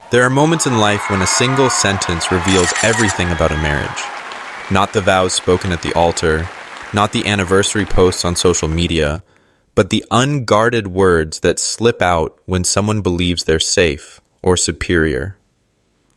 There are moments in life when a single sentence reveals everything about a marriage. Not the vows spoken at the altar, not the anniversary posts on social media, but the unguarded words that slip out when someone believes they're safe or superior.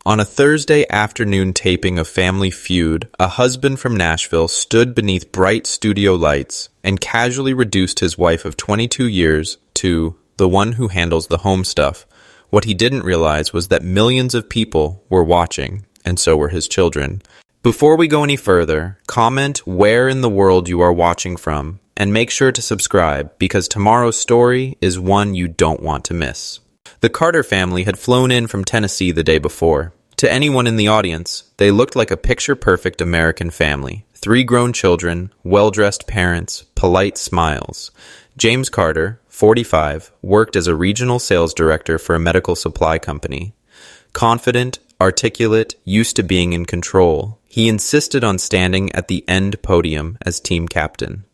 On a Thursday afternoon taping of Family Feud, a husband from Nashville stood beneath bright studio lights and casually reduced his wife of 22 years to the one who handles the home stuff. What he didn't realize was that millions of people were watching, and so were his children. Before we go any further, comment where in the world you are watching from, and make sure to subscribe, because tomorrow's story is one you don't want to miss. The Carter family had flown in from Tennessee the day before. To anyone in the audience, they looked like a picture-perfect American family. 3 grown children, well-dressed parents, polite smiles. James Carter, 45, worked as a regional sales director for a medical supply company. Confident, articulate, used to being in control, he insisted on standing at the end podium as team captain.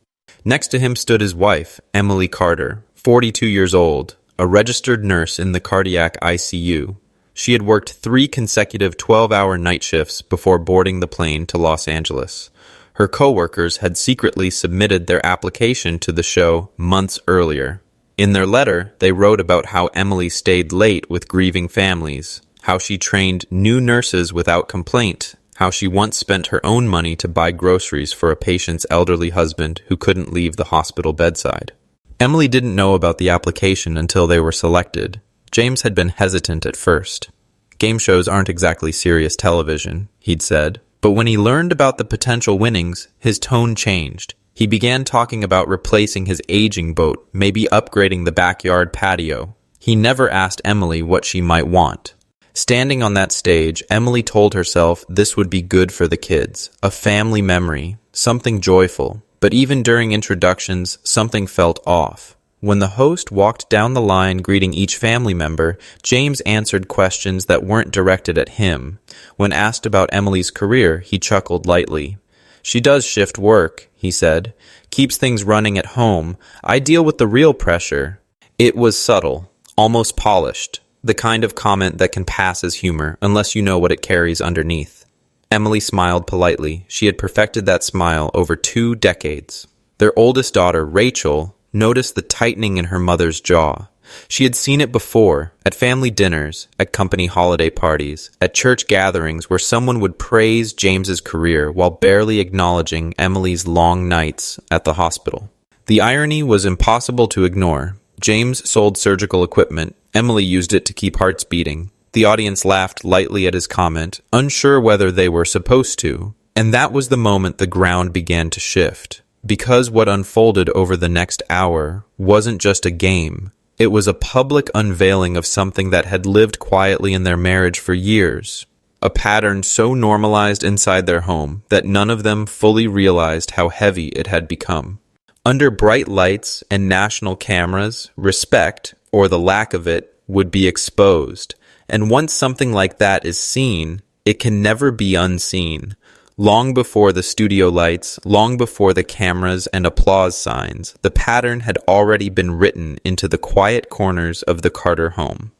Next to him stood his wife, Emily Carter, 42 years old, a registered nurse in the cardiac ICU. She had worked 3 consecutive 12-hour night shifts before boarding the plane to Los Angeles. Her coworkers had secretly submitted their application to the show months earlier. In their letter, they wrote about how Emily stayed late with grieving families, how she trained new nurses without complaint, how she once spent her own money to buy groceries for a patient's elderly husband who couldn't leave the hospital bedside. Emily didn't know about the application until they were selected. James had been hesitant at first. Game shows aren't exactly serious television, he'd said. But when he learned about the potential winnings, his tone changed. He began talking about replacing his aging boat, maybe upgrading the backyard patio. He never asked Emily what she might want. Standing on that stage, Emily told herself this would be good for the kids, a family memory, something joyful. But even during introductions, something felt off. When the host walked down the line greeting each family member, James answered questions that weren't directed at him. When asked about Emily's career, he chuckled lightly. "She does shift work," he said. "Keeps things running at home. I deal with the real pressure." It was subtle, almost polished, the kind of comment that can pass as humor unless you know what it carries underneath. Emily smiled politely. She had perfected that smile over 2 decades. Their oldest daughter, Rachel, noticed the tightening in her mother's jaw. She had seen it before, at family dinners, at company holiday parties, at church gatherings where someone would praise James's career while barely acknowledging Emily's long nights at the hospital. The irony was impossible to ignore. James sold surgical equipment. Emily used it to keep hearts beating. The audience laughed lightly at his comment, unsure whether they were supposed to. And that was the moment the ground began to shift. Because what unfolded over the next hour wasn't just a game. It was a public unveiling of something that had lived quietly in their marriage for years. A pattern so normalized inside their home that none of them fully realized how heavy it had become. Under bright lights and national cameras, respect, or the lack of it, would be exposed. And once something like that is seen, it can never be unseen. Long before the studio lights, long before the cameras and applause signs, the pattern had already been written into the quiet corners of the Carter home.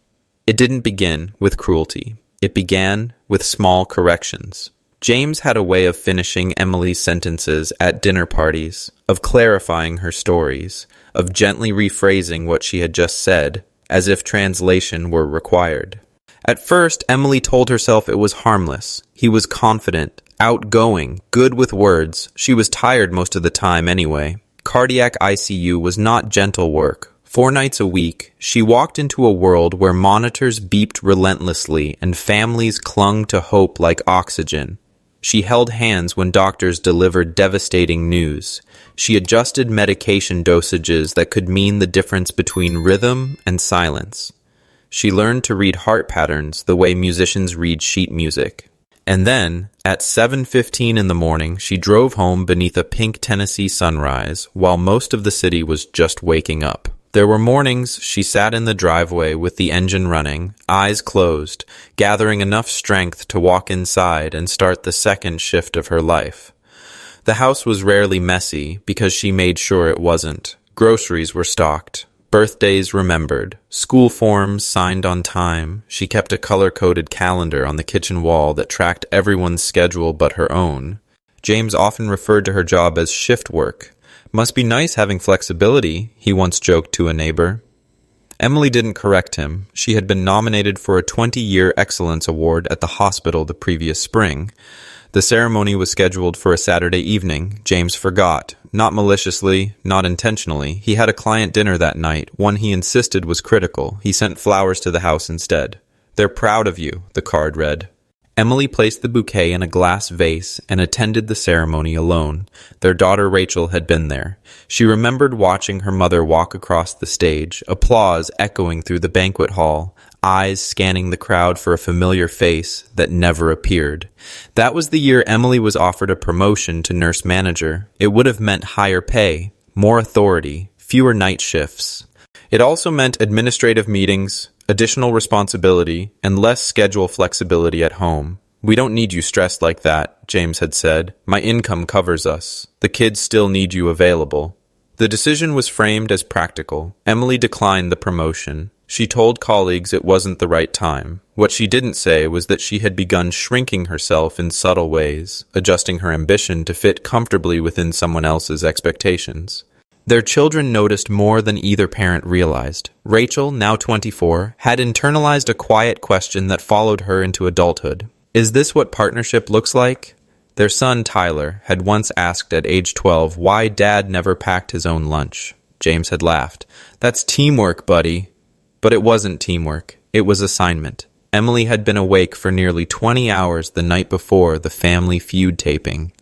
It didn't begin with cruelty. It began with small corrections. James had a way of finishing Emily's sentences at dinner parties, of clarifying her stories, of gently rephrasing what she had just said, as if translation were required. At first, Emily told herself it was harmless. He was confident, outgoing, good with words. She was tired most of the time anyway. Cardiac ICU was not gentle work. 4 nights a week, she walked into a world where monitors beeped relentlessly and families clung to hope like oxygen. She held hands when doctors delivered devastating news. She adjusted medication dosages that could mean the difference between rhythm and silence. She learned to read heart patterns the way musicians read sheet music. And then, at 7:15 in the morning, she drove home beneath a pink Tennessee sunrise while most of the city was just waking up. There were mornings she sat in the driveway with the engine running, eyes closed, gathering enough strength to walk inside and start the second shift of her life. The house was rarely messy because she made sure it wasn't. Groceries were stocked. Birthdays remembered, school forms signed on time. She kept a color-coded calendar on the kitchen wall that tracked everyone's schedule but her own. James often referred to her job as shift work. "Must be nice having flexibility," he once joked to a neighbor. Emily didn't correct him. She had been nominated for a 20-year Excellence Award at the hospital the previous spring. The ceremony was scheduled for a Saturday evening. James forgot. Not maliciously, not intentionally. He had a client dinner that night, one he insisted was critical. He sent flowers to the house instead. "They're proud of you," the card read. Emily placed the bouquet in a glass vase and attended the ceremony alone. Their daughter Rachel had been there. She remembered watching her mother walk across the stage, applause echoing through the banquet hall, eyes scanning the crowd for a familiar face that never appeared. That was the year Emily was offered a promotion to nurse manager. It would have meant higher pay, more authority, fewer night shifts. It also meant administrative meetings, additional responsibility, and less schedule flexibility at home. "We don't need you stressed like that," James had said. "My income covers us. The kids still need you available." The decision was framed as practical. Emily declined the promotion. She told colleagues it wasn't the right time. What she didn't say was that she had begun shrinking herself in subtle ways, adjusting her ambition to fit comfortably within someone else's expectations. Their children noticed more than either parent realized. Rachel, now 24, had internalized a quiet question that followed her into adulthood. Is this what partnership looks like? Their son, Tyler, had once asked at age 12 why Dad never packed his own lunch. James had laughed. "That's teamwork, buddy." But it wasn't teamwork. It was assignment. Emily had been awake for nearly 20 hours the night before the Family Feud taping.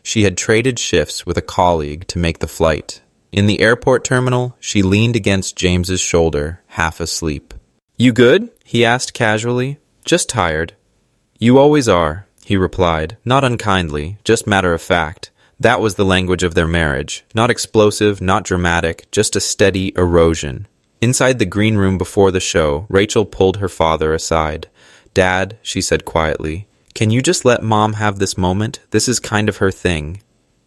She had traded shifts with a colleague to make the flight. In the airport terminal, she leaned against James's shoulder, half asleep. "You good?" he asked casually. "Just tired." "You always are," he replied, not unkindly, just matter of fact. That was the language of their marriage. Not explosive, not dramatic, just a steady erosion. Inside the green room before the show, Rachel pulled her father aside. "Dad," she said quietly, "can you just let Mom have this moment? This is kind of her thing."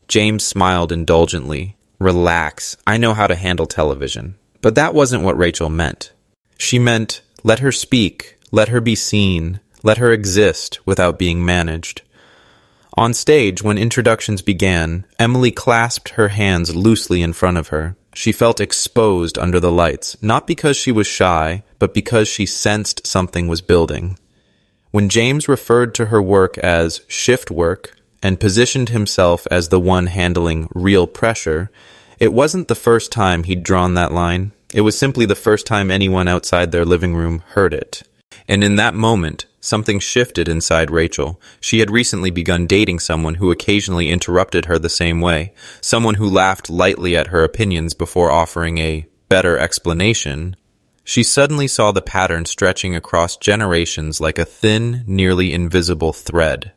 James smiled indulgently. "Relax, I know how to handle television." But that wasn't what Rachel meant. She meant, let her speak, let her be seen, let her exist without being managed. On stage, when introductions began, Emily clasped her hands loosely in front of her. She felt exposed under the lights, not because she was shy, but because she sensed something was building. When James referred to her work as shift work, and positioned himself as the one handling real pressure, it wasn't the first time he'd drawn that line. It was simply the first time anyone outside their living room heard it. And in that moment, something shifted inside Rachel. She had recently begun dating someone who occasionally interrupted her the same way, someone who laughed lightly at her opinions before offering a better explanation. She suddenly saw the pattern stretching across generations like a thin, nearly invisible thread.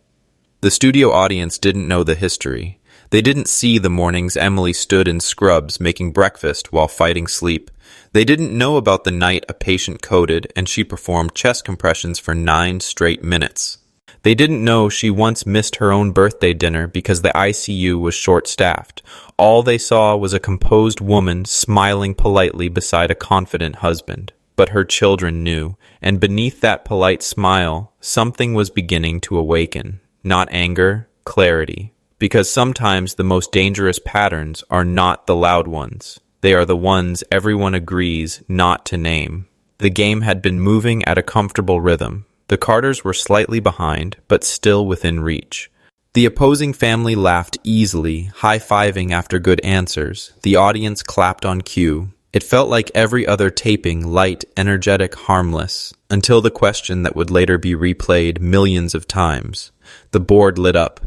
The studio audience didn't know the history. They didn't see the mornings Emily stood in scrubs making breakfast while fighting sleep. They didn't know about the night a patient coded and she performed chest compressions for 9 straight minutes. They didn't know she once missed her own birthday dinner because the ICU was short-staffed. All they saw was a composed woman smiling politely beside a confident husband. But her children knew, and beneath that polite smile, something was beginning to awaken. Not anger, clarity. Because sometimes the most dangerous patterns are not the loud ones. They are the ones everyone agrees not to name. The game had been moving at a comfortable rhythm. The Carters were slightly behind, but still within reach. The opposing family laughed easily, high-fiving after good answers. The audience clapped on cue. It felt like every other taping, light, energetic, harmless, until the question that would later be replayed millions of times. The board lit up.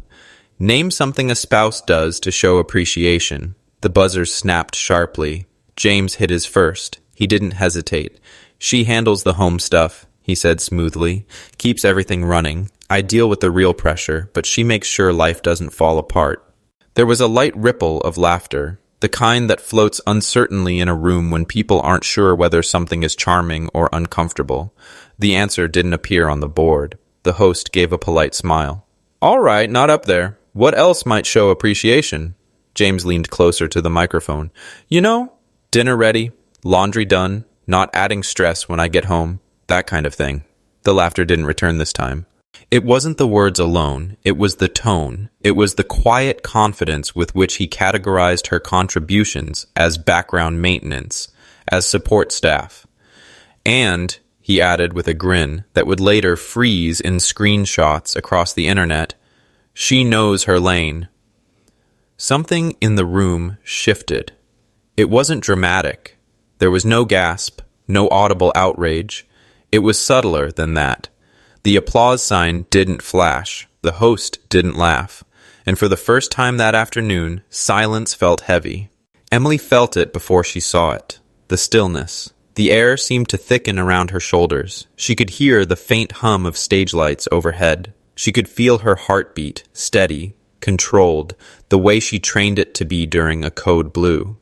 Name something a spouse does to show appreciation. The buzzers snapped sharply. James hit his first. He didn't hesitate. She handles the home stuff, he said smoothly. Keeps everything running. I deal with the real pressure, but she makes sure life doesn't fall apart. There was a light ripple of laughter, the kind that floats uncertainly in a room when people aren't sure whether something is charming or uncomfortable. The answer didn't appear on the board. The host gave a polite smile. All right, not up there. What else might show appreciation? James leaned closer to the microphone. You know, dinner ready, Laundry done, not adding stress when I get home, that kind of thing. The laughter didn't return this time. It wasn't the words alone, it was the tone. It was the quiet confidence with which he categorized her contributions as background maintenance, as support staff. And, he added with a grin that would later freeze in screenshots across the internet, she knows her lane. Something in the room shifted. It wasn't dramatic. There was no gasp, no audible outrage. It was subtler than that. The applause sign didn't flash. The host didn't laugh. And for the first time that afternoon, silence felt heavy. Emily felt it before she saw it. The stillness. The air seemed to thicken around her shoulders. She could hear the faint hum of stage lights overhead. She could feel her heartbeat, steady, controlled, the way she trained it to be during a Code Blue.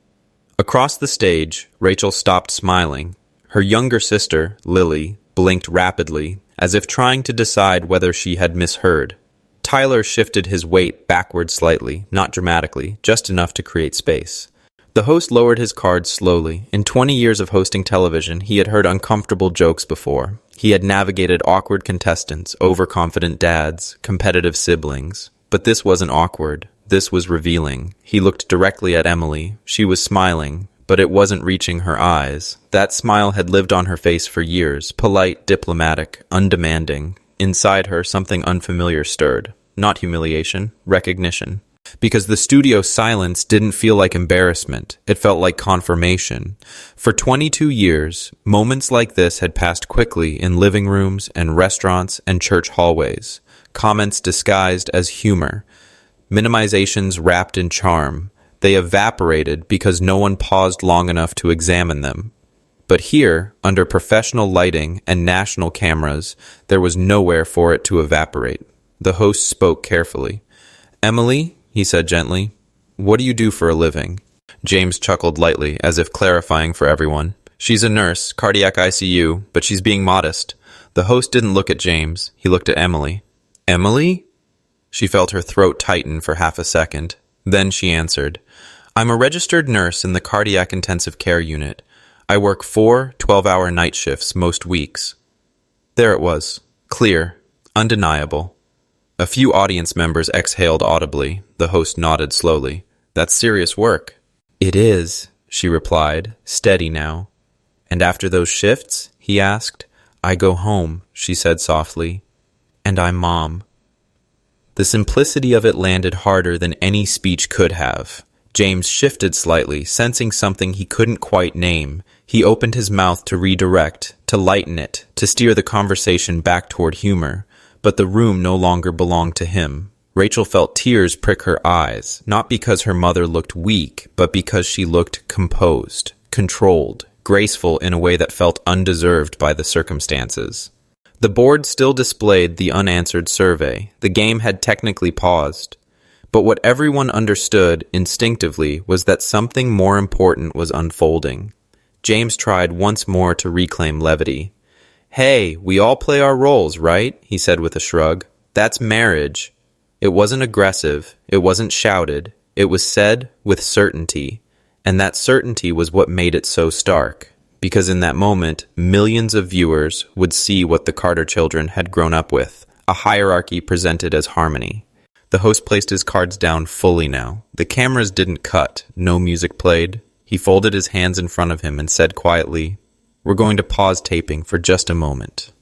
Across the stage, Rachel stopped smiling. Her younger sister, Lily, blinked rapidly, as if trying to decide whether she had misheard. Tyler shifted his weight backward slightly, not dramatically, just enough to create space. The host lowered his cards slowly. In 20 years of hosting television, he had heard uncomfortable jokes before. He had navigated awkward contestants, overconfident dads, competitive siblings. But this wasn't awkward. This was revealing. He looked directly at Emily. She was smiling, but it wasn't reaching her eyes. That smile had lived on her face for years, polite, diplomatic, undemanding. Inside her, something unfamiliar stirred. Not humiliation, recognition. Because the studio silence didn't feel like embarrassment. It felt like confirmation. For 22 years, moments like this had passed quickly in living rooms and restaurants and church hallways. Comments disguised as humor. Minimizations wrapped in charm. They evaporated because no one paused long enough to examine them. But here, under professional lighting and national cameras, there was nowhere for it to evaporate. The host spoke carefully. "Emily," he said gently, "what do you do for a living?" James chuckled lightly, as if clarifying for everyone. "She's a nurse, cardiac ICU, but she's being modest." The host didn't look at James. He looked at Emily. "Emily?" She felt her throat tighten for half a second. Then she answered, "I'm a registered nurse in the cardiac intensive care unit. I work 4 12-hour night shifts most weeks." There it was. Clear. Undeniable. A few audience members exhaled audibly. The host nodded slowly. "That's serious work." "It is," she replied, steady now. "And after those shifts?" he asked. "I go home," she said softly. "And I'm mom." The simplicity of it landed harder than any speech could have. James shifted slightly, sensing something he couldn't quite name. He opened his mouth to redirect, to lighten it, to steer the conversation back toward humor. But the room no longer belonged to him. Rachel felt tears prick her eyes, not because her mother looked weak, but because she looked composed, controlled, graceful in a way that felt undeserved by the circumstances. The board still displayed the unanswered survey. The game had technically paused. But what everyone understood instinctively was that something more important was unfolding. James tried once more to reclaim levity. "Hey, we all play our roles, right?" he said with a shrug. "That's marriage." It wasn't aggressive. It wasn't shouted. It was said with certainty. And that certainty was what made it so stark. Because in that moment, millions of viewers would see what the Carter children had grown up with, a hierarchy presented as harmony. The host placed his cards down fully now. The cameras didn't cut. No music played. He folded his hands in front of him and said quietly, "We're going to pause taping for just a moment."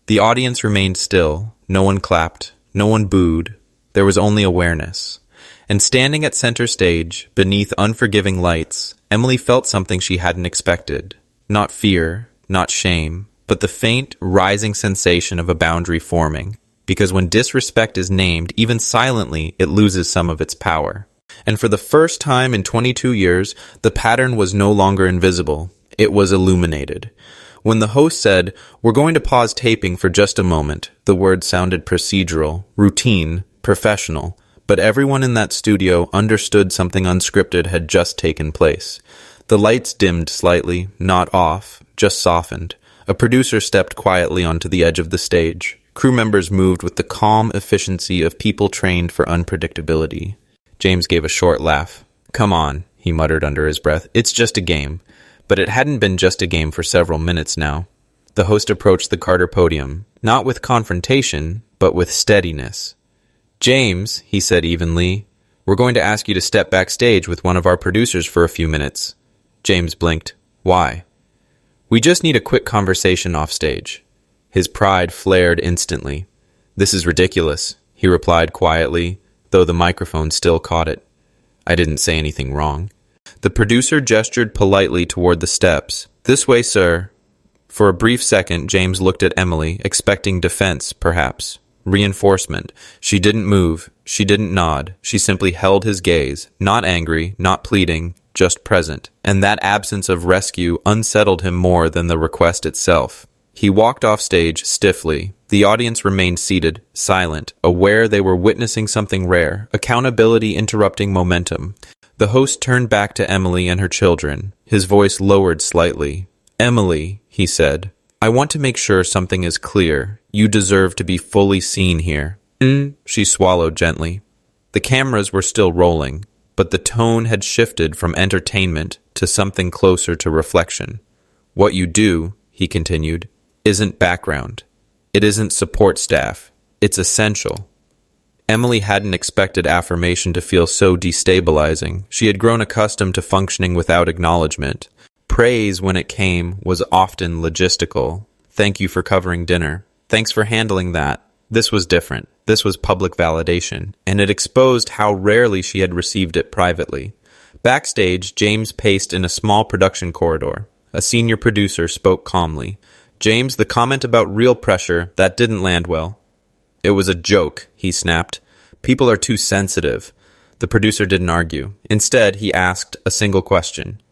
The audience remained still. No one clapped. No one booed. There was only awareness. And standing at center stage, beneath unforgiving lights, Emily felt something she hadn't expected. Not fear, not shame, but the faint, rising sensation of a boundary forming. Because when disrespect is named, even silently, it loses some of its power. And for the first time in 22 years, the pattern was no longer invisible. It was illuminated. When the host said, "We're going to pause taping for just a moment," the words sounded procedural, routine, professional. But everyone in that studio understood something unscripted had just taken place. The lights dimmed slightly, not off, just softened. A producer stepped quietly onto the edge of the stage. Crew members moved with the calm efficiency of people trained for unpredictability. James gave a short laugh. "Come on," he muttered under his breath. "It's just a game." But it hadn't been just a game for several minutes now. The host approached the Carter podium, not with confrontation, but with steadiness. "James," he said evenly, "we're going to ask you to step backstage with one of our producers for a few minutes." James blinked. "Why?" "We just need a quick conversation off stage." His pride flared instantly. "This is ridiculous," he replied quietly, though the microphone still caught it. "I didn't say anything wrong." The producer gestured politely toward the steps. "This way, sir." For a brief second, James looked at Emily, expecting defense, perhaps. Reinforcement. She didn't move. She didn't nod. She simply held his gaze, not angry, not pleading, just present. And that absence of rescue unsettled him more than the request itself. He walked off stage stiffly. The audience remained seated, silent, aware they were witnessing something rare, accountability interrupting momentum. The host turned back to Emily and her children. His voice lowered slightly. "Emily," he said, "I want to make sure something is clear. You deserve to be fully seen here." She swallowed gently. The cameras were still rolling, but the tone had shifted from entertainment to something closer to reflection. "What you do," he continued, "isn't background. It isn't support staff. It's essential." Emily hadn't expected affirmation to feel so destabilizing. She had grown accustomed to functioning without acknowledgement. Praise, when it came, was often logistical. "Thank you for covering dinner. Thanks for handling that." This was different. This was public validation, and it exposed how rarely she had received it privately. Backstage, James paced in a small production corridor. A senior producer spoke calmly. "James, the comment about real pressure, that didn't land well." "It was a joke," he snapped. "People are too sensitive." The producer didn't argue. Instead, he asked a single question.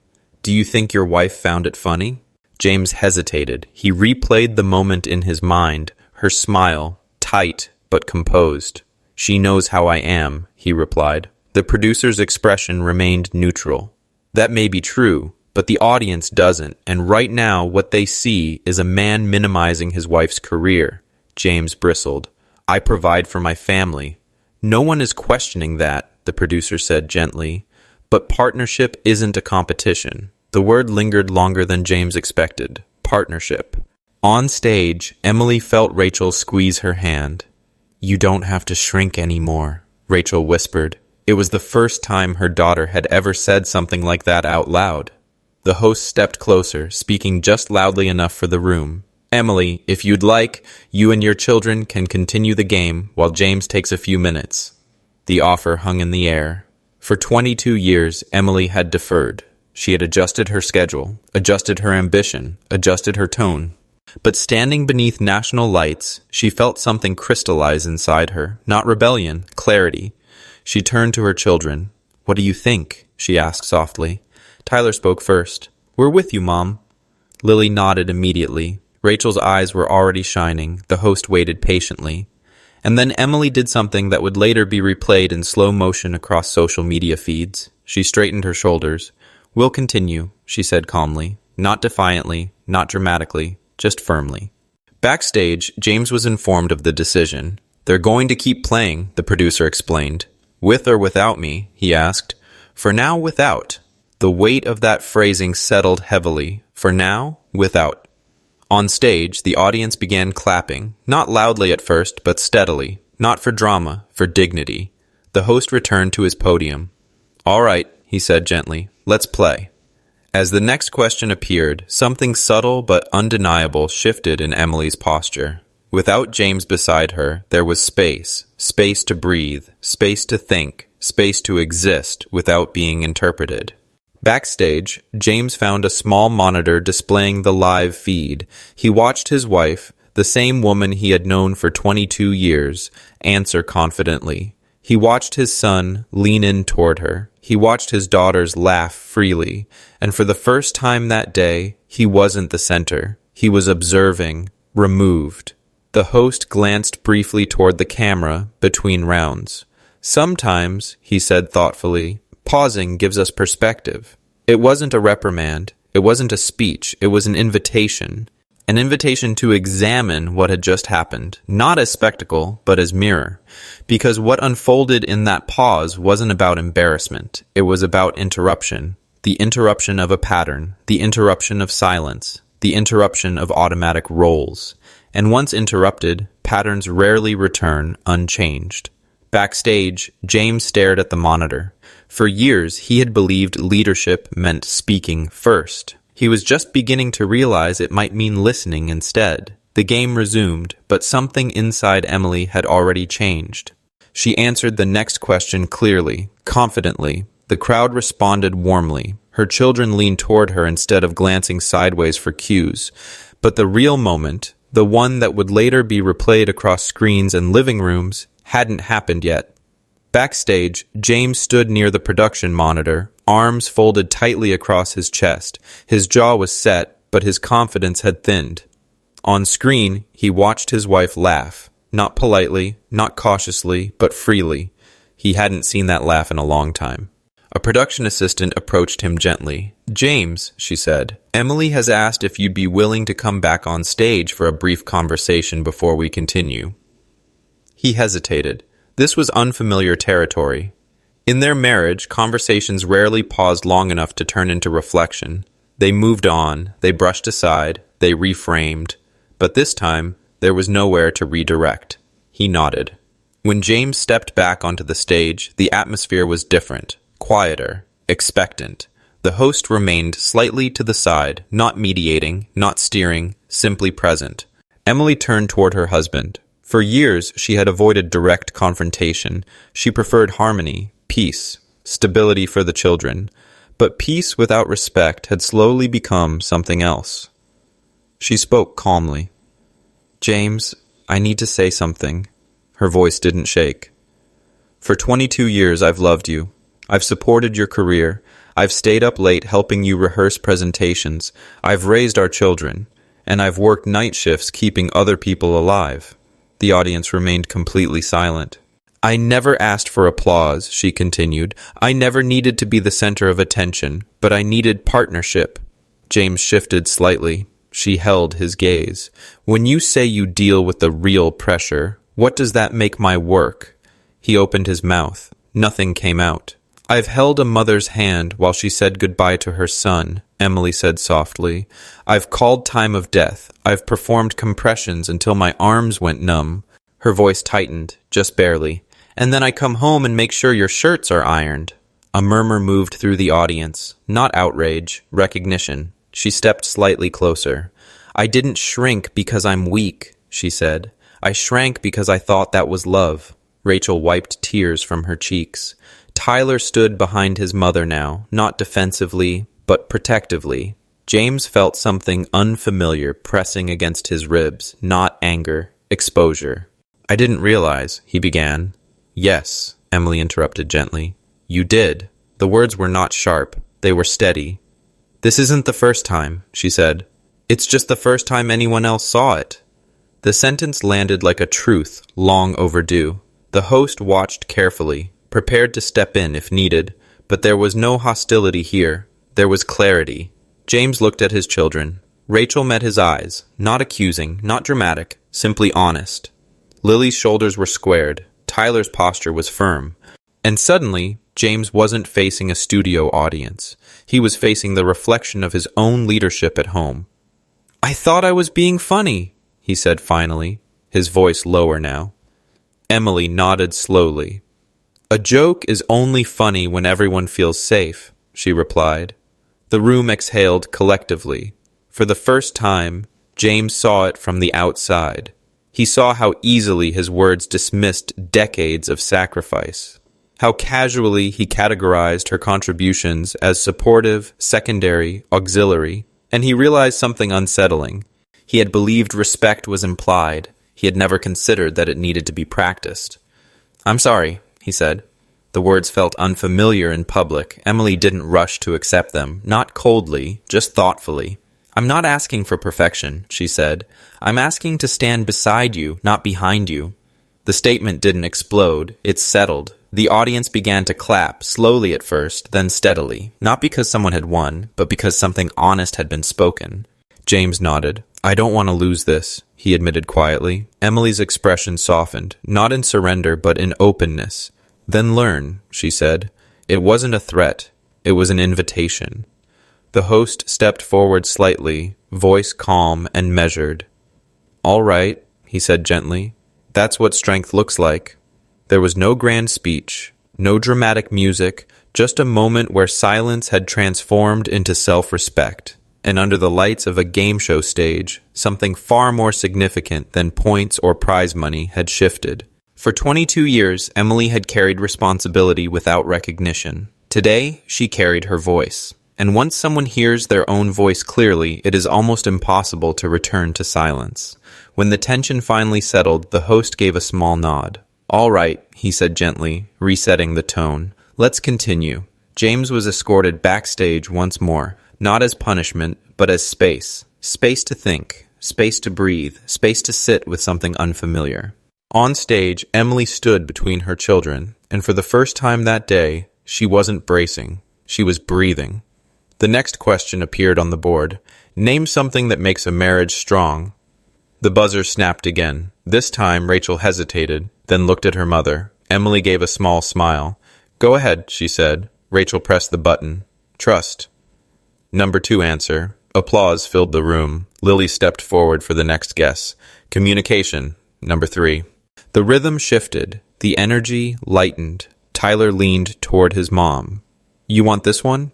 "Do you think your wife found it funny?" James hesitated. He replayed the moment in his mind, her smile, tight but composed. "She knows how I am," he replied. The producer's expression remained neutral. "That may be true, but the audience doesn't, and right now what they see is a man minimizing his wife's career." James bristled. "I provide for my family." "No one is questioning that," the producer said gently. "But partnership isn't a competition." The word lingered longer than James expected. Partnership. On stage, Emily felt Rachel squeeze her hand. "You don't have to shrink anymore," Rachel whispered. It was the first time her daughter had ever said something like that out loud. The host stepped closer, speaking just loudly enough for the room. "Emily, if you'd like, you and your children can continue the game while James takes a few minutes." The offer hung in the air. For 22 years, Emily had deferred. She had adjusted her schedule, adjusted her ambition, adjusted her tone. But standing beneath national lights, she felt something crystallize inside her. Not rebellion, clarity. She turned to her children. "What do you think?" she asked softly. Tyler spoke first. "We're with you, Mom." Lily nodded immediately. Rachel's eyes were already shining. The host waited patiently. And then Emily did something that would later be replayed in slow motion across social media feeds. She straightened her shoulders. "We'll continue," she said calmly. Not defiantly, not dramatically, just firmly. Backstage, James was informed of the decision. "They're going to keep playing," the producer explained. "With or without me?" he asked. "For now, without." The weight of that phrasing settled heavily. For now, without. On stage, the audience began clapping, not loudly at first, but steadily, not for drama, for dignity. The host returned to his podium. "All right," he said gently, "let's play." As the next question appeared, something subtle but undeniable shifted in Emily's posture. Without James beside her, there was space, space to breathe, space to think, space to exist without being interpreted. Backstage, James found a small monitor displaying the live feed. He watched his wife, the same woman he had known for 22 years, answer confidently. He watched his son lean in toward her. He watched his daughters laugh freely. And for the first time that day, he wasn't the center. He was observing, removed. The host glanced briefly toward the camera between rounds. "Sometimes," he said thoughtfully, "pausing gives us perspective." It wasn't a reprimand. It wasn't a speech. It was an invitation. An invitation to examine what had just happened, not as spectacle, but as mirror. Because what unfolded in that pause wasn't about embarrassment. It was about interruption. The interruption of a pattern, the interruption of silence, the interruption of automatic roles. And once interrupted, patterns rarely return unchanged. Backstage, James stared at the monitor. For years, he had believed leadership meant speaking first. He was just beginning to realize it might mean listening instead. The game resumed, but something inside Emily had already changed. She answered the next question clearly, confidently. The crowd responded warmly. Her children leaned toward her instead of glancing sideways for cues. But the real moment, the one that would later be replayed across screens and living rooms, hadn't happened yet. Backstage, James stood near the production monitor, arms folded tightly across his chest. His jaw was set, but his confidence had thinned. On screen, he watched his wife laugh. Not politely, not cautiously, but freely. He hadn't seen that laugh in a long time. A production assistant approached him gently. "James," she said, "Emily has asked if you'd be willing to come back on stage for a brief conversation before we continue." He hesitated. This was unfamiliar territory. In their marriage, conversations rarely paused long enough to turn into reflection. They moved on, they brushed aside, they reframed. But this time, there was nowhere to redirect. He nodded. When James stepped back onto the stage, the atmosphere was different, quieter, expectant. The host remained slightly to the side, not mediating, not steering, simply present. Emily turned toward her husband. For years, she had avoided direct confrontation. She preferred harmony, peace, stability for the children. But peace without respect had slowly become something else. She spoke calmly. "James, I need to say something." Her voice didn't shake. "For 22 years, I've loved you. I've supported your career. I've stayed up late helping you rehearse presentations. I've raised our children. And I've worked night shifts keeping other people alive." The audience remained completely silent. "I never asked for applause," she continued. "I never needed to be the center of attention, but I needed partnership." James shifted slightly. She held his gaze. "When you say you deal with the real pressure, what does that make my work?" He opened his mouth. Nothing came out. "I've held a mother's hand while she said goodbye to her son," Emily said softly. "I've called time of death. I've performed compressions until my arms went numb." Her voice tightened, just barely. "And then I come home and make sure your shirts are ironed." A murmur moved through the audience. Not outrage, recognition. She stepped slightly closer. "I didn't shrink because I'm weak," she said. "I shrank because I thought that was love." Rachel wiped tears from her cheeks. Tyler stood behind his mother now, not defensively, but protectively. James felt something unfamiliar pressing against his ribs, not anger, exposure. "I didn't realize," he began. "Yes," Emily interrupted gently. "You did." The words were not sharp. They were steady. "This isn't the first time," she said. "It's just the first time anyone else saw it." The sentence landed like a truth, long overdue. The host watched carefully, prepared to step in if needed, but there was no hostility here. There was clarity. James looked at his children. Rachel met his eyes, not accusing, not dramatic, simply honest. Lily's shoulders were squared. Tyler's posture was firm. And suddenly, James wasn't facing a studio audience. He was facing the reflection of his own leadership at home. "I thought I was being funny," he said finally, his voice lower now. Emily nodded slowly. "A joke is only funny when everyone feels safe," she replied. The room exhaled collectively. For the first time, James saw it from the outside. He saw how easily his words dismissed decades of sacrifice. How casually he categorized her contributions as supportive, secondary, auxiliary, and he realized something unsettling. He had believed respect was implied. He had never considered that it needed to be practiced. "I'm sorry," he said. The words felt unfamiliar in public. Emily didn't rush to accept them, not coldly, just thoughtfully. "I'm not asking for perfection," she said. "I'm asking to stand beside you, not behind you." The statement didn't explode. It settled. The audience began to clap, slowly at first, then steadily, not because someone had won, but because something honest had been spoken. James nodded. "I don't want to lose this," he admitted quietly. Emily's expression softened, not in surrender, but in openness. "Then learn," she said. It wasn't a threat. It was an invitation. The host stepped forward slightly, voice calm and measured. "All right," he said gently. "That's what strength looks like." There was no grand speech, no dramatic music, just a moment where silence had transformed into self-respect. And under the lights of a game show stage, something far more significant than points or prize money had shifted. For 22 years, Emily had carried responsibility without recognition. Today, she carried her voice. And once someone hears their own voice clearly, it is almost impossible to return to silence. When the tension finally settled, the host gave a small nod. "All right," he said gently, resetting the tone. "Let's continue." James was escorted backstage once more, not as punishment, but as space. Space to think, space to breathe, space to sit with something unfamiliar. On stage, Emily stood between her children, and for the first time that day, she wasn't bracing. She was breathing. The next question appeared on the board. "Name something that makes a marriage strong." The buzzer snapped again. This time, Rachel hesitated, then looked at her mother. Emily gave a small smile. "Go ahead," she said. Rachel pressed the button. "Trust." Number 2 answer. Applause filled the room. Lily stepped forward for the next guess. Communication. Number 3. The rhythm shifted. The energy lightened. Tyler leaned toward his mom. "You want this one?"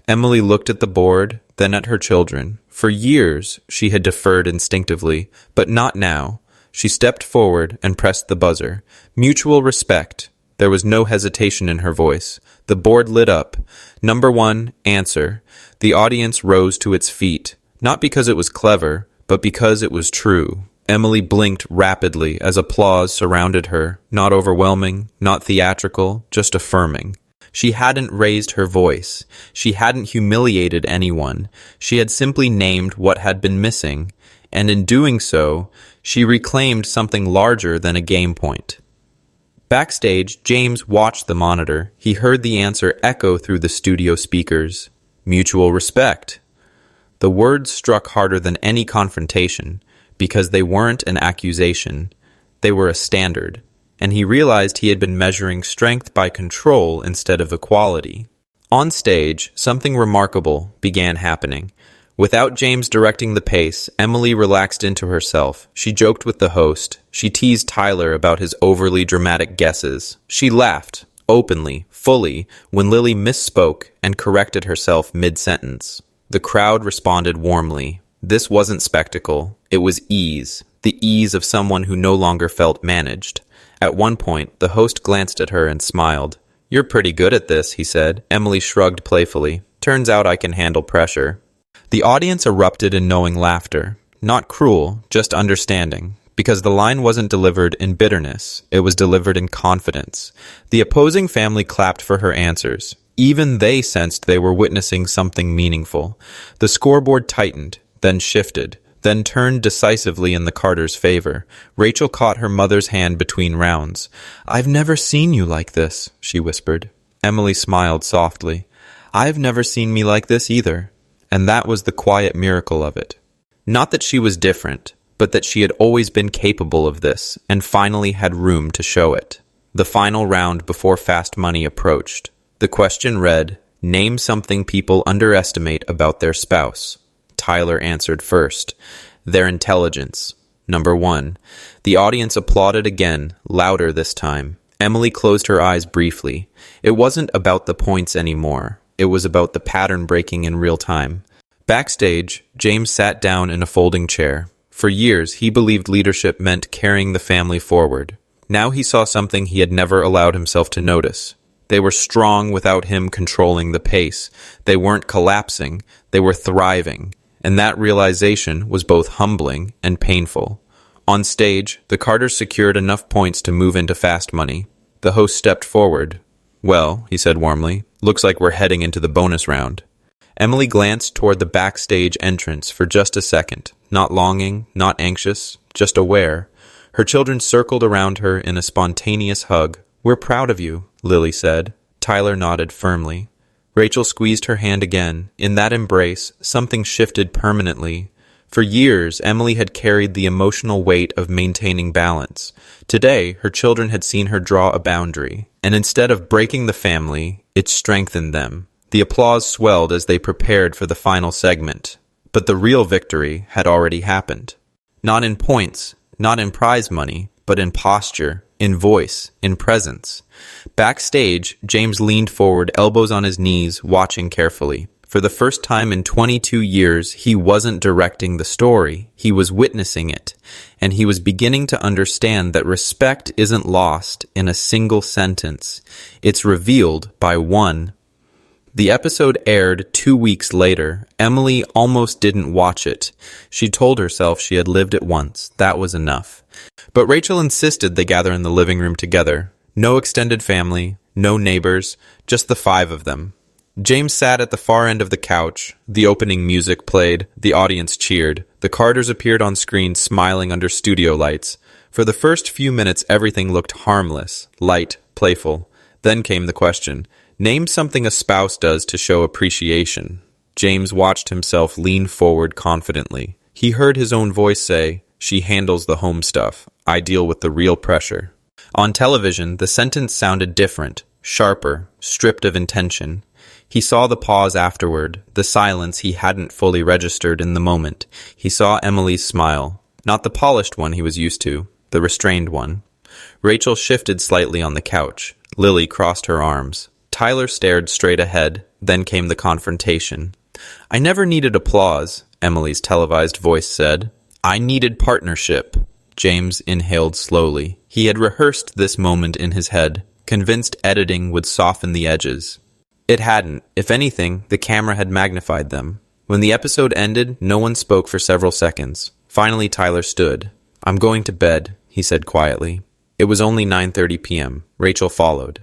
Emily looked at the board, then at her children. For years, she had deferred instinctively, but not now. She stepped forward and pressed the buzzer. Mutual respect. There was no hesitation in her voice. The board lit up. Number 1, answer. The audience rose to its feet, not because it was clever, but because it was true. Emily blinked rapidly as applause surrounded her, not overwhelming, not theatrical, just affirming. She hadn't raised her voice. She hadn't humiliated anyone. She had simply named what had been missing, and in doing so, she reclaimed something larger than a game point. Backstage, James watched the monitor. He heard the answer echo through the studio speakers. Mutual respect. The words struck harder than any confrontation, because they weren't an accusation. They were a standard. And he realized he had been measuring strength by control instead of equality. On stage, something remarkable began happening. Without James directing the pace, Emily relaxed into herself. She joked with the host. She teased Tyler about his overly dramatic guesses. She laughed, openly, fully, when Lily misspoke and corrected herself mid-sentence. The crowd responded warmly. This wasn't spectacle. It was ease. The ease of someone who no longer felt managed. At one point, the host glanced at her and smiled. "You're pretty good at this," he said. Emily shrugged playfully. "Turns out I can handle pressure." The audience erupted in knowing laughter. Not cruel, just understanding. Because the line wasn't delivered in bitterness. It was delivered in confidence. The opposing family clapped for her answers. Even they sensed they were witnessing something meaningful. The scoreboard tightened, then shifted, then turned decisively in the Carters' favor. Rachel caught her mother's hand between rounds. "I've never seen you like this," she whispered. Emily smiled softly. "I've never seen me like this either." And that was the quiet miracle of it. Not that she was different, but that she had always been capable of this, and finally had room to show it. The final round before fast money approached. The question read, "Name something people underestimate about their spouse." Tyler answered first. "Their intelligence." Number 1. The audience applauded again, louder this time. Emily closed her eyes briefly. It wasn't about the points anymore. It was about the pattern breaking in real time. Backstage, James sat down in a folding chair. For years, he believed leadership meant carrying the family forward. Now he saw something he had never allowed himself to notice. They were strong without him controlling the pace. They weren't collapsing. They were thriving. And that realization was both humbling and painful. On stage, the Carters secured enough points to move into fast money. The host stepped forward. "Well," he said warmly, "looks like we're heading into the bonus round." Emily glanced toward the backstage entrance for just a second, not longing, not anxious, just aware. Her children circled around her in a spontaneous hug. "We're proud of you," Lily said. Tyler nodded firmly. Rachel squeezed her hand again. In that embrace, something shifted permanently. For years, Emily had carried the emotional weight of maintaining balance. Today, her children had seen her draw a boundary, and instead of breaking the family, it strengthened them. The applause swelled as they prepared for the final segment. But the real victory had already happened. Not in points, not in prize money, but in posture, in voice, in presence. Backstage, James leaned forward, elbows on his knees, watching carefully. For the first time in 22 years, he wasn't directing the story, he was witnessing it, and he was beginning to understand that respect isn't lost in a single sentence. It's revealed by one. The episode aired 2 weeks later. Emily almost didn't watch it. She told herself she had lived it once. That was enough. But Rachel insisted they gather in the living room together. No extended family, no neighbors, just the 5 of them. James sat at the far end of the couch. The opening music played. The audience cheered. The Carters appeared on screen, smiling under studio lights. For the first few minutes, everything looked harmless, light, playful. Then came the question. Name something a spouse does to show appreciation. James watched himself lean forward confidently. He heard his own voice say, "She handles the home stuff. I deal with the real pressure." On television, the sentence sounded different, sharper, stripped of intention. He saw the pause afterward, the silence he hadn't fully registered in the moment. He saw Emily's smile, not the polished one he was used to, the restrained one. Rachel shifted slightly on the couch. Lily crossed her arms. Tyler stared straight ahead, then came the confrontation. "I never needed applause," Emily's televised voice said. "I needed partnership." James inhaled slowly. He had rehearsed this moment in his head, convinced editing would soften the edges. It hadn't. If anything, the camera had magnified them. When the episode ended, no one spoke for several seconds. Finally, Tyler stood. "I'm going to bed," he said quietly. It was only 9:30 p.m. Rachel followed.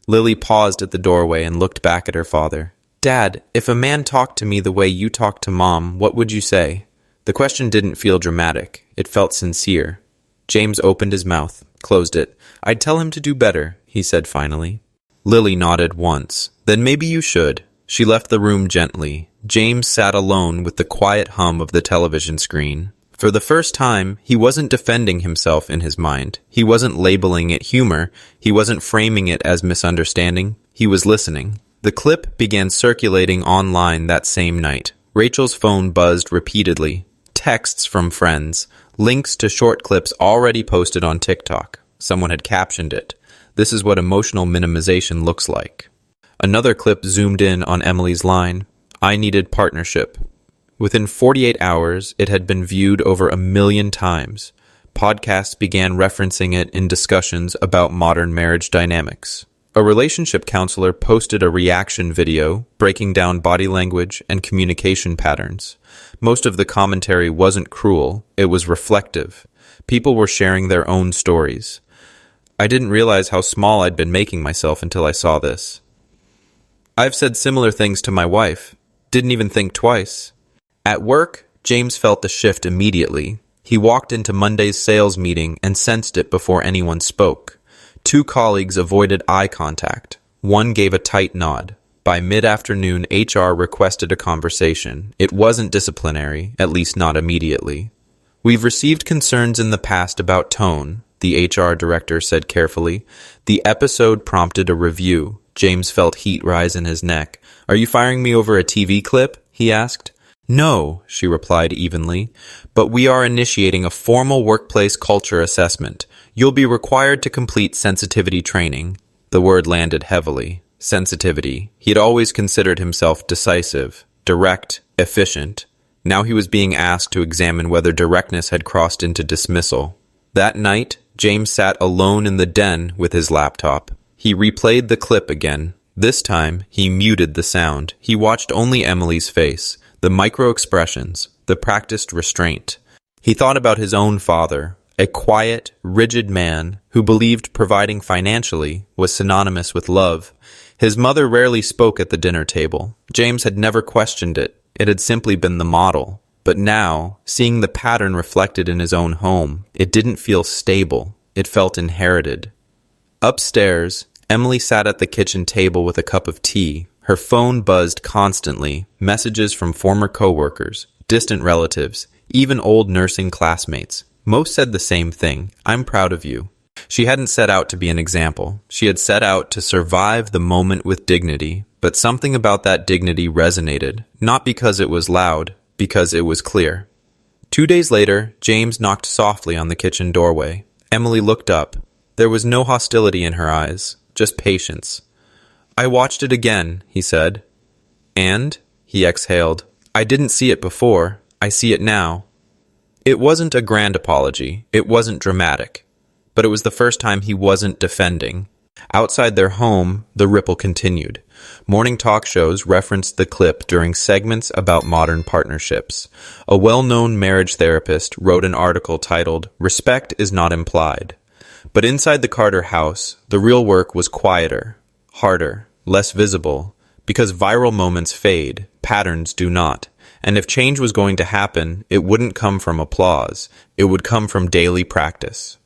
Lily paused at the doorway and looked back at her father. "Dad, if a man talked to me the way you talk to Mom, what would you say?" The question didn't feel dramatic. It felt sincere. James opened his mouth, closed it. "I'd tell him to do better," he said finally. Lily nodded once. "Then maybe you should." She left the room gently. James sat alone with the quiet hum of the television screen. For the first time, he wasn't defending himself in his mind. He wasn't labeling it humor. He wasn't framing it as misunderstanding. He was listening. The clip began circulating online that same night. Rachel's phone buzzed repeatedly. Texts from friends. Links to short clips already posted on TikTok. Someone had captioned it. "This is what emotional minimization looks like." Another clip zoomed in on Emily's line. "I needed partnership." Within 48 hours, it had been viewed over 1 million times. Podcasts began referencing it in discussions about modern marriage dynamics. A relationship counselor posted a reaction video breaking down body language and communication patterns. Most of the commentary wasn't cruel, it was reflective. People were sharing their own stories. I didn't realize how small I'd been making myself until I saw this. I've said similar things to my wife. Didn't even think twice. At work, James felt the shift immediately. He walked into Monday's sales meeting and sensed it before anyone spoke. 2 colleagues avoided eye contact. One gave a tight nod. By mid-afternoon, HR requested a conversation. It wasn't disciplinary, at least not immediately. "We've received concerns in the past about tone," the HR director said carefully. The episode prompted a review. James felt heat rise in his neck. "Are you firing me over a TV clip?" he asked. "No," she replied evenly, "but we are initiating a formal workplace culture assessment. You'll be required to complete sensitivity training." The word landed heavily. Sensitivity. He had always considered himself decisive, direct, efficient. Now he was being asked to examine whether directness had crossed into dismissal. That night, James sat alone in the den with his laptop. He replayed the clip again. This time, he muted the sound. He watched only Emily's face, the micro-expressions, the practiced restraint. He thought about his own father, a quiet, rigid man who believed providing financially was synonymous with love. His mother rarely spoke at the dinner table. James had never questioned it. It had simply been the model. But now, seeing the pattern reflected in his own home, it didn't feel stable. It felt inherited. Upstairs, Emily sat at the kitchen table with a cup of tea. Her phone buzzed constantly, messages from former coworkers, distant relatives, even old nursing classmates. Most said the same thing, "I'm proud of you." She hadn't set out to be an example. She had set out to survive the moment with dignity, but something about that dignity resonated, not because it was loud, because it was clear. 2 days later, James knocked softly on the kitchen doorway. Emily looked up. There was no hostility in her eyes, just patience. "I watched it again," he said. "And?" he exhaled. "I didn't see it before. I see it now." It wasn't a grand apology. It wasn't dramatic. But it was the first time he wasn't defending. Outside their home, the ripple continued. Morning talk shows referenced the clip during segments about modern partnerships. A well-known marriage therapist wrote an article titled, "Respect is Not Implied." But inside the Carter house, the real work was quieter, harder, less visible, because viral moments fade, patterns do not. And if change was going to happen, it wouldn't come from applause. It would come from daily practice.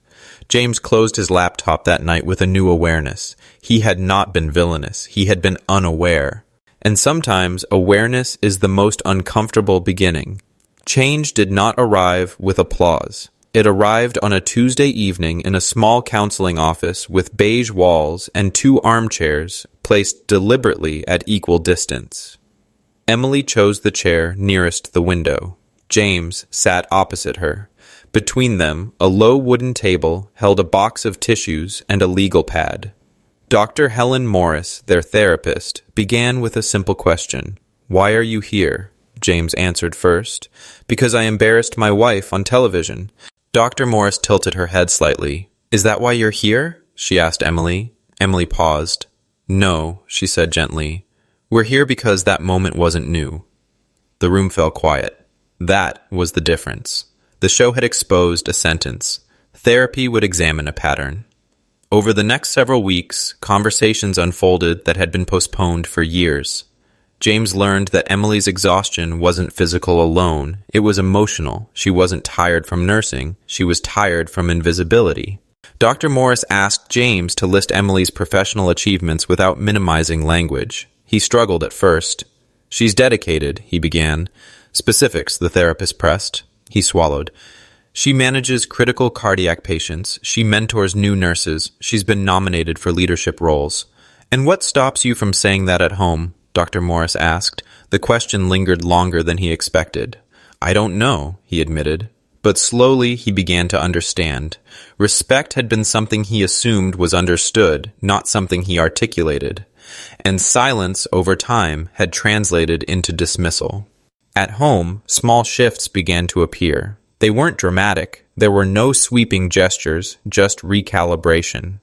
James closed his laptop that night with a new awareness. He had not been villainous. He had been unaware. And sometimes awareness is the most uncomfortable beginning. Change did not arrive with applause. It arrived on a Tuesday evening in a small counseling office with beige walls and 2 armchairs placed deliberately at equal distance. Emily chose the chair nearest the window. James sat opposite her. Between them, a low wooden table held a box of tissues and a legal pad. Dr. Helen Morris, their therapist, began with a simple question. "Why are you here?" James answered first. "Because I embarrassed my wife on television." Dr. Morris tilted her head slightly. "Is that why you're here?" she asked Emily. Emily paused. "No," she said gently. "We're here because that moment wasn't new." The room fell quiet. That was the difference. The show had exposed a sentence. Therapy would examine a pattern. Over the next several weeks, conversations unfolded that had been postponed for years. James learned that Emily's exhaustion wasn't physical alone. It was emotional. She wasn't tired from nursing. She was tired from invisibility. Dr. Morris asked James to list Emily's professional achievements without minimizing language. He struggled at first. "She's dedicated," he began. "Specifics," the therapist pressed. He swallowed. "She manages critical cardiac patients. She mentors new nurses. She's been nominated for leadership roles." "And what stops you from saying that at home?" Dr. Morris asked. The question lingered longer than he expected. "I don't know," he admitted. But slowly he began to understand. Respect had been something he assumed was understood, not something he articulated. And silence, over time, had translated into dismissal. At home, small shifts began to appear. They weren't dramatic. There were no sweeping gestures, just recalibration.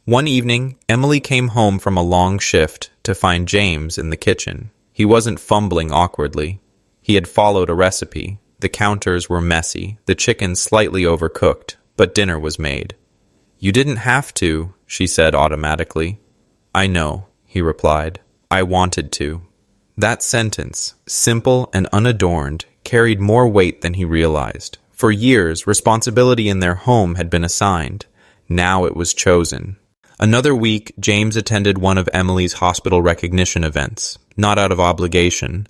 One evening, Emily came home from a long shift to find James in the kitchen. He wasn't fumbling awkwardly. He had followed a recipe. The counters were messy, the chicken slightly overcooked, but dinner was made. "You didn't have to," she said automatically. "I know," he replied. "I wanted to." That sentence, simple and unadorned, carried more weight than he realized. For years, responsibility in their home had been assigned. Now it was chosen. Another week, James attended one of Emily's hospital recognition events, not out of obligation,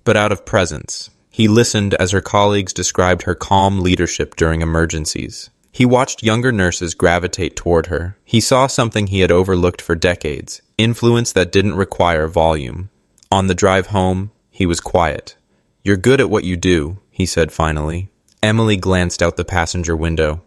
but out of presence. He listened as her colleagues described her calm leadership during emergencies. He watched younger nurses gravitate toward her. He saw something he had overlooked for decades, influence that didn't require volume. On the drive home, he was quiet. "You're good at what you do," he said finally. Emily glanced out the passenger window.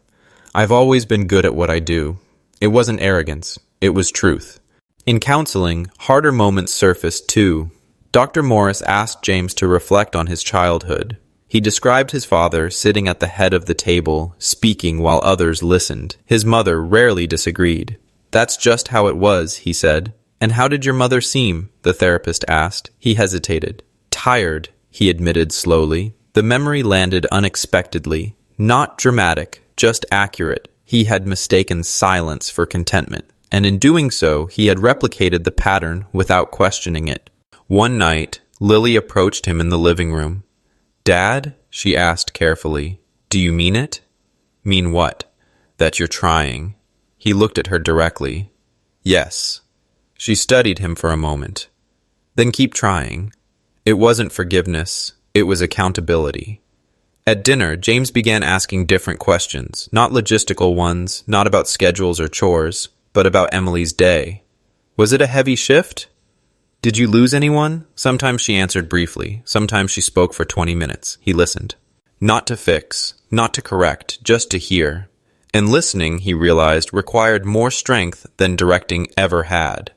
"I've always been good at what I do." It wasn't arrogance. It was truth. In counseling, harder moments surfaced too. Dr. Morris asked James to reflect on his childhood. He described his father sitting at the head of the table, speaking while others listened. His mother rarely disagreed. "That's just how it was," he said. "And how did your mother seem?" the therapist asked. He hesitated. "Tired," he admitted slowly. The memory landed unexpectedly. Not dramatic, just accurate. He had mistaken silence for contentment, and in doing so, he had replicated the pattern without questioning it. One night, Lily approached him in the living room. "Dad?" she asked carefully. "Do you mean it?" "Mean what?" "That you're trying." He looked at her directly. "Yes." She studied him for a moment. "Then keep trying." It wasn't forgiveness. It was accountability. At dinner, James began asking different questions, not logistical ones, not about schedules or chores, but about Emily's day. Was it a heavy shift? Did you lose anyone? Sometimes she answered briefly. Sometimes she spoke for 20 minutes. He listened. Not to fix, not to correct, just to hear. And listening, he realized, required more strength than directing ever had.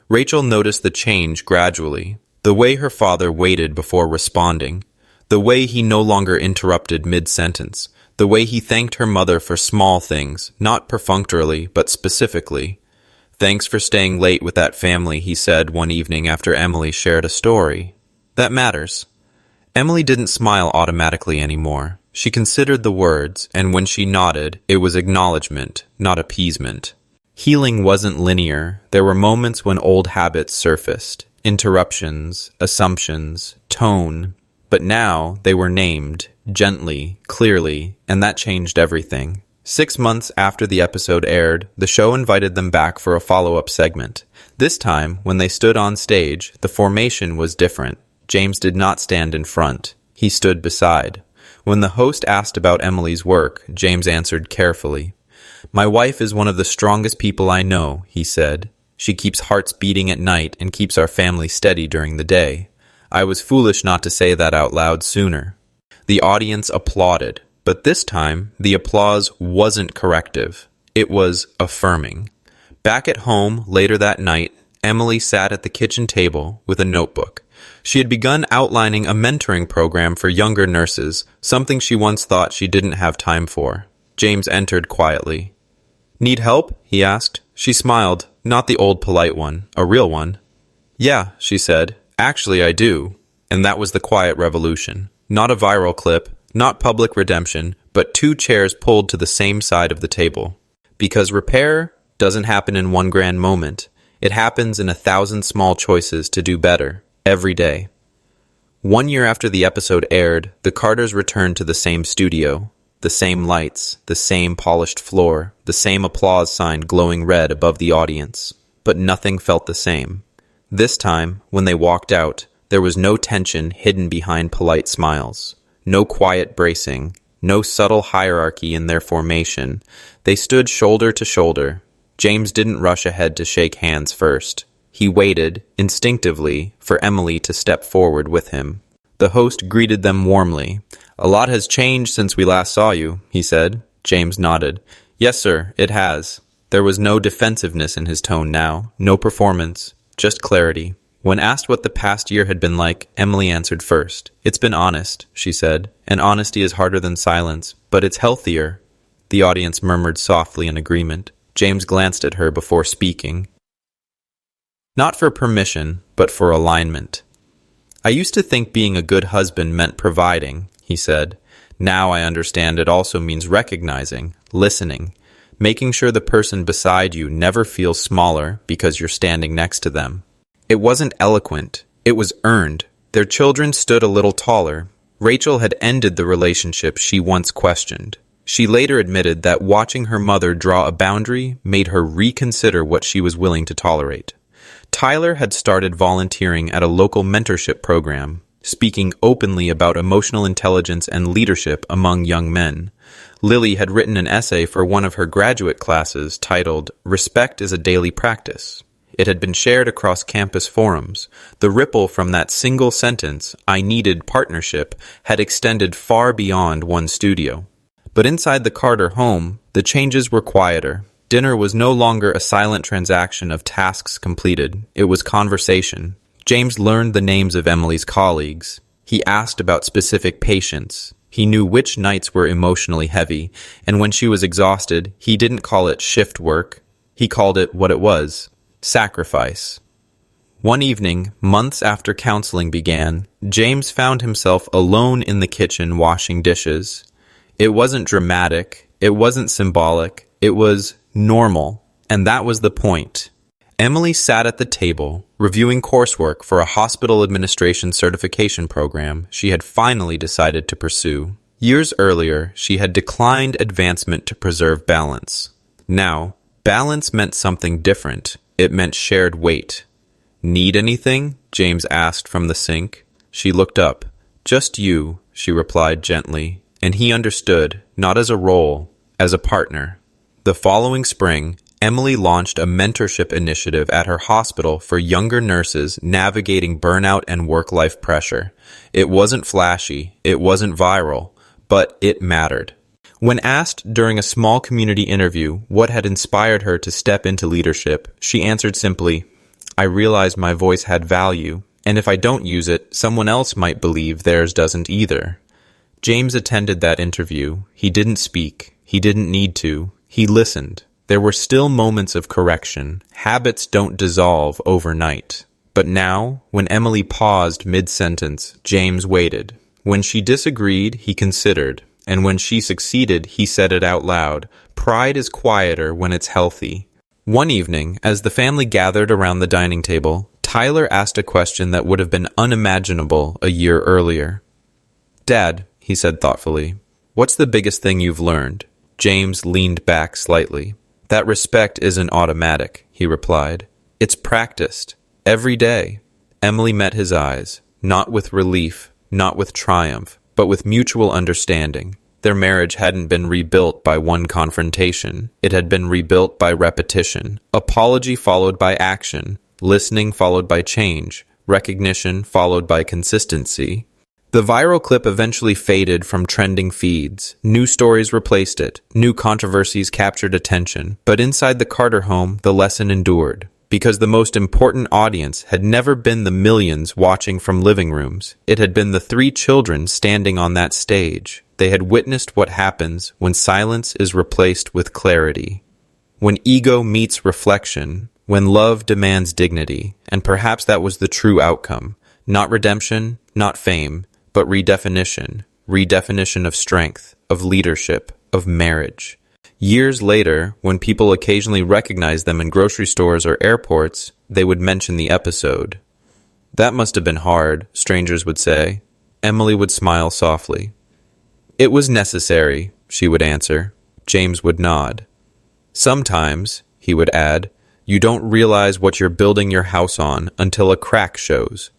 Rachel noticed the change gradually. The way her father waited before responding. The way he no longer interrupted mid-sentence. The way he thanked her mother for small things, not perfunctorily, but specifically. "Thanks for staying late with that family," he said one evening after Emily shared a story. That matters. Emily didn't smile automatically anymore. She considered the words, and when she nodded, it was acknowledgement, not appeasement. Healing wasn't linear. There were moments when old habits surfaced. Interruptions, assumptions, tone. But now they were named, gently, clearly, and that changed everything. 6 months after the episode aired, the show invited them back for a follow-up segment. This time, when they stood on stage, the formation was different. James did not stand in front. He stood beside. When the host asked about Emily's work, James answered carefully. "My wife is one of the strongest people I know," he said. "She keeps hearts beating at night and keeps our family steady during the day. I was foolish not to say that out loud sooner." The audience applauded, but this time the applause wasn't corrective. It was affirming. Back at home later that night, Emily sat at the kitchen table with a notebook. She had begun outlining a mentoring program for younger nurses, something she once thought she didn't have time for. James entered quietly. "Need help?" he asked. She smiled, not the old polite one, a real one. "Yeah," she said. "Actually, I do." And that was the quiet revolution. Not a viral clip, not public redemption, but 2 chairs pulled to the same side of the table. Because repair doesn't happen in one grand moment. It happens in 1,000 small choices to do better, every day. 1 year after the episode aired, the Carters returned to the same studio. The same lights, the same polished floor, the same applause sign glowing red above the audience. But nothing felt the same. This time, when they walked out, there was no tension hidden behind polite smiles, no quiet bracing, no subtle hierarchy in their formation. They stood shoulder to shoulder. James didn't rush ahead to shake hands first. He waited, instinctively, for Emily to step forward with him. The host greeted them warmly. "A lot has changed since we last saw you," he said. James nodded. "Yes, sir, it has." There was no defensiveness in his tone now, no performance. Just clarity. When asked what the past year had been like, Emily answered first. "It's been honest," she said, "and honesty is harder than silence, but it's healthier." The audience murmured softly in agreement. James glanced at her before speaking. Not for permission, but for alignment. "I used to think being a good husband meant providing," he said. "Now I understand it also means recognizing, listening, making sure the person beside you never feels smaller because you're standing next to them." It wasn't eloquent. It was earned. Their children stood a little taller. Rachel had ended the relationship she once questioned. She later admitted that watching her mother draw a boundary made her reconsider what she was willing to tolerate. Tyler had started volunteering at a local mentorship program, speaking openly about emotional intelligence and leadership among young men. Lily had written an essay for one of her graduate classes titled, "Respect is a Daily Practice." It had been shared across campus forums. The ripple from that single sentence, "I needed partnership," had extended far beyond one studio. But inside the Carter home, the changes were quieter. Dinner was no longer a silent transaction of tasks completed. It was conversation. James learned the names of Emily's colleagues. He asked about specific patients. He knew which nights were emotionally heavy, and when she was exhausted, he didn't call it shift work. He called it what it was: sacrifice. One evening, months after counseling began, James found himself alone in the kitchen washing dishes. It wasn't dramatic. It wasn't symbolic. It was normal. And that was the point. Emily sat at the table, reviewing coursework for a hospital administration certification program she had finally decided to pursue. Years earlier, she had declined advancement to preserve balance. Now, balance meant something different. It meant shared weight. "Need anything?" James asked from the sink. She looked up. "Just you," she replied gently. and he understood, not as a role, as a partner. The following spring, Emily launched a mentorship initiative at her hospital for younger nurses navigating burnout and work-life pressure. It wasn't flashy, it wasn't viral, but it mattered. When asked during a small community interview what had inspired her to step into leadership, she answered simply, "I realized my voice had value, and if I don't use it, someone else might believe theirs doesn't either." James attended that interview. He didn't speak. He didn't need to. He listened. There were still moments of correction. Habits don't dissolve overnight. But now, when Emily paused mid-sentence, James waited. When she disagreed, he considered. And when she succeeded, he said it out loud. Pride is quieter when it's healthy. One evening, as the family gathered around the dining table, Tyler asked a question that would have been unimaginable a year earlier. "Dad," he said thoughtfully, "what's the biggest thing you've learned?" James leaned back slightly. "That respect isn't automatic," he replied. "It's practiced. Every day." Emily met his eyes, not with relief, not with triumph, but with mutual understanding. Their marriage hadn't been rebuilt by one confrontation. It had been rebuilt by repetition. Apology followed by action. Listening followed by change. Recognition followed by consistency. The viral clip eventually faded from trending feeds. New stories replaced it. New controversies captured attention. But inside the Carter home, the lesson endured. Because the most important audience had never been the millions watching from living rooms. It had been the 3 children standing on that stage. They had witnessed what happens when silence is replaced with clarity. When ego meets reflection. When love demands dignity. And perhaps that was the true outcome. Not redemption, not fame, but redefinition of strength, of leadership, of marriage. Years later, when people occasionally recognized them in grocery stores or airports, they would mention the episode. "That must have been hard," strangers would say. Emily would smile softly. "It was necessary," she would answer. James would nod. "Sometimes," he would add, "you don't realize what you're building your house on until a crack shows."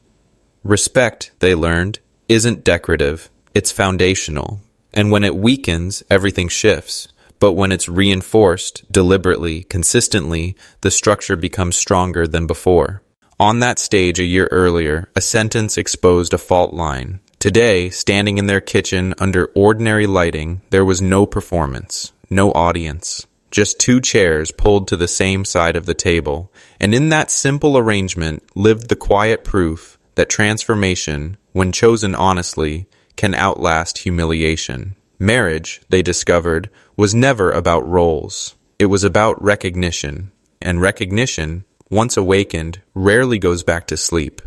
Respect, they learned, isn't decorative, it's foundational. And when it weakens, everything shifts. But when it's reinforced, deliberately, consistently, the structure becomes stronger than before. On that stage a year earlier, a sentence exposed a fault line. Today, standing in their kitchen under ordinary lighting, there was no performance, no audience. Just 2 chairs pulled to the same side of the table. And in that simple arrangement lived the quiet proof that transformation, when chosen honestly, can outlast humiliation. Marriage, they discovered, was never about roles. It was about recognition. And recognition, once awakened, rarely goes back to sleep.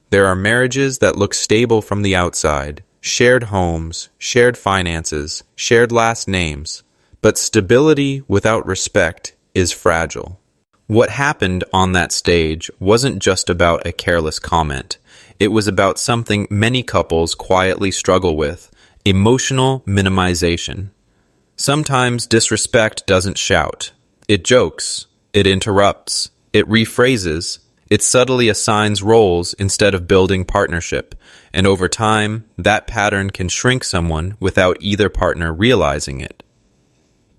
There are marriages that look stable from the outside, shared homes, shared finances, shared last names. But stability without respect is fragile. What happened on that stage wasn't just about a careless comment. It was about something many couples quietly struggle with: emotional minimization. Sometimes disrespect doesn't shout. It jokes. It interrupts. It rephrases. It subtly assigns roles instead of building partnership. And over time, that pattern can shrink someone without either partner realizing it.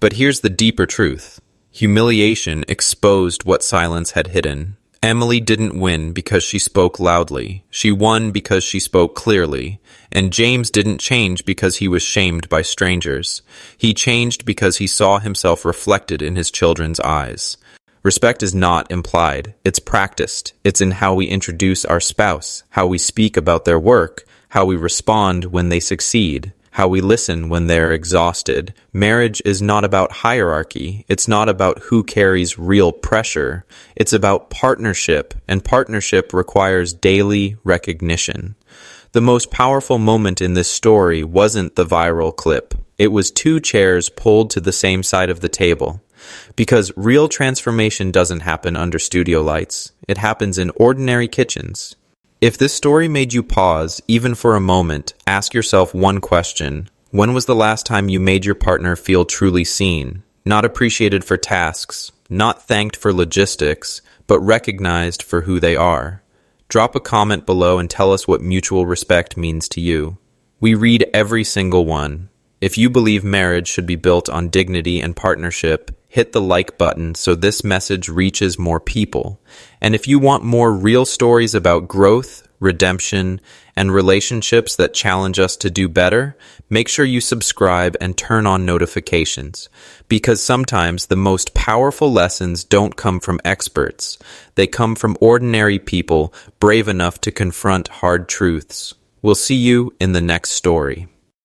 But here's the deeper truth. Humiliation exposed what silence had hidden. Emily didn't win because she spoke loudly. She won because she spoke clearly. And James didn't change because he was shamed by strangers. He changed because he saw himself reflected in his children's eyes. Respect is not implied. It's practiced. It's in how we introduce our spouse, how we speak about their work, how we respond when they succeed, how we listen when they're exhausted. Marriage is not about hierarchy. It's not about who carries real pressure. It's about partnership, and partnership requires daily recognition. The most powerful moment in this story wasn't the viral clip. It was 2 chairs pulled to the same side of the table. Because real transformation doesn't happen under studio lights. It happens in ordinary kitchens. If this story made you pause, even for a moment, ask yourself one question. When was the last time you made your partner feel truly seen? Not appreciated for tasks, not thanked for logistics, but recognized for who they are. Drop a comment below and tell us what mutual respect means to you. We read every single one. If you believe marriage should be built on dignity and partnership, hit the like button so this message reaches more people. And if you want more real stories about growth, redemption, and relationships that challenge us to do better, make sure you subscribe and turn on notifications. Because sometimes the most powerful lessons don't come from experts. They come from ordinary people brave enough to confront hard truths. We'll see you in the next story.